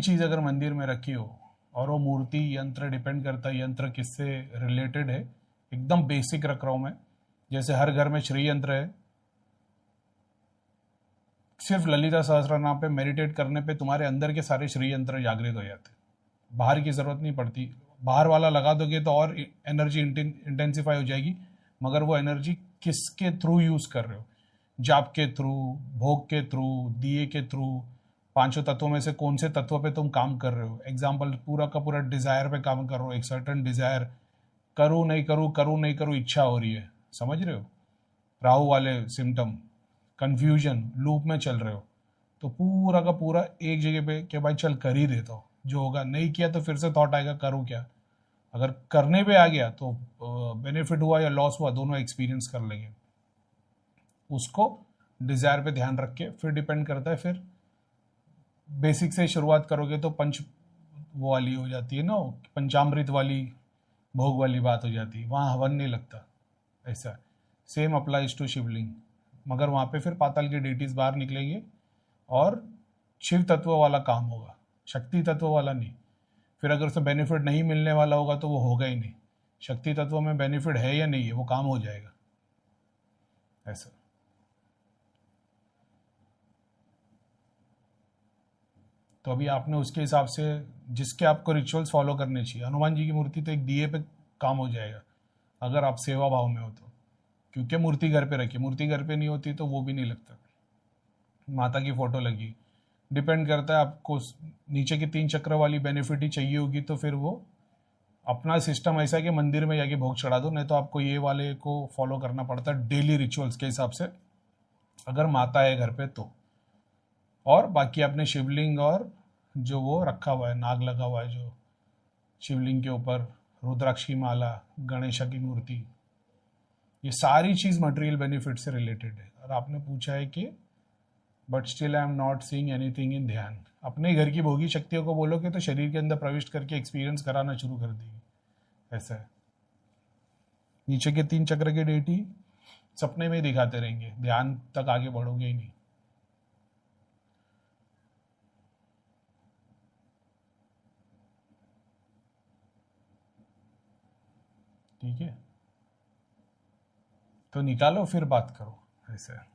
चीज़ अगर मंदिर में रखी हो और वो मूर्ति यंत्र डिपेंड करता है यंत्र किससे रिलेटेड है, एकदम बेसिक रख रहा हूँ मैं, जैसे हर घर में श्री यंत्र है, सिर्फ ललिता सहस्त्रनाम पे मेडिटेट करने पे तुम्हारे अंदर के सारे श्री यंत्र जागृत हो जाते हैं, बाहर की ज़रूरत नहीं पड़ती। बाहर वाला लगा दोगे तो और एनर्जी इंटेंसिफाई हो जाएगी, मगर वो एनर्जी किसके थ्रू यूज़ कर रहे हो, जाप के थ्रू, भोग के थ्रू, दिए के थ्रू, पांचों तत्वों में से कौन से तत्व पे तुम काम कर रहे हो। एग्जाम्पल, पूरा का पूरा डिज़ायर पे काम कर रहे हो, एक सर्टन डिज़ायर, करूँ नहीं करूँ, करूँ नहीं करूँ, इच्छा हो रही है, समझ रहे हो, राहु वाले सिम्टम, कंफ्यूजन, लूप में चल रहे हो, तो पूरा का पूरा एक जगह पे कि भाई चल कर ही देता हूँ, जो होगा, नहीं किया तो फिर से थॉट आएगा करूँ क्या, अगर करने पे आ गया तो बेनिफिट हुआ या लॉस हुआ दोनों एक्सपीरियंस कर लेंगे। उसको डिज़ायर पे ध्यान रख के फिर डिपेंड करता है, फिर बेसिक से शुरुआत करोगे तो पंच वो वाली हो जाती है ना, पंचामृत वाली भोग वाली बात हो जाती है, वहाँ हवन नहीं लगता। ऐसा सेम अप्लाइज टू शिवलिंग, मगर वहाँ पे फिर पाताल के डेटीज बाहर निकलेंगे और शिव तत्व वाला काम होगा, शक्ति तत्व वाला नहीं। फिर अगर उसे बेनिफिट नहीं मिलने वाला होगा तो वो होगा ही नहीं। शक्ति तत्व में बेनिफिट है या नहीं है, वो काम हो जाएगा ऐसा। तो अभी आपने उसके हिसाब से जिसके आपको रिचुअल्स फॉलो करने चाहिए, हनुमान जी की मूर्ति तो एक दिए पे काम हो जाएगा अगर आप सेवा भाव में हो तो, क्योंकि मूर्ति घर पे रखी, मूर्ति घर पे नहीं होती तो वो भी नहीं लगता। माता की फोटो लगी, डिपेंड करता है आपको नीचे की 3 चक्र वाली बेनिफिट ही चाहिए होगी तो फिर वो अपना सिस्टम ऐसा है कि मंदिर में जाके भोग चढ़ा दो, नहीं तो आपको ये वाले को फॉलो करना पड़ता है डेली रिचुअल्स के हिसाब से, अगर माता है घर पे तो। और बाकी आपने शिवलिंग और जो वो रखा हुआ है, नाग लगा हुआ है जो शिवलिंग के ऊपर, रुद्राक्ष की माला, गणेशा की मूर्ति, ये सारी चीज़ मटेरियल बेनिफिट से रिलेटेड है। और आपने पूछा है कि but still I am not seeing anything in ध्यान, अपने घर की भोगी शक्तियों को बोलोगे तो शरीर के अंदर प्रविष्ट करके एक्सपीरियंस कराना शुरू कर देगी, ऐसा है। नीचे के 3 चक्र के डेटी सपने में दिखाते रहेंगे, ध्यान तक आगे बढ़ोगे ही नहीं। ठीक है, तो निकालो फिर बात करो, ऐसा है।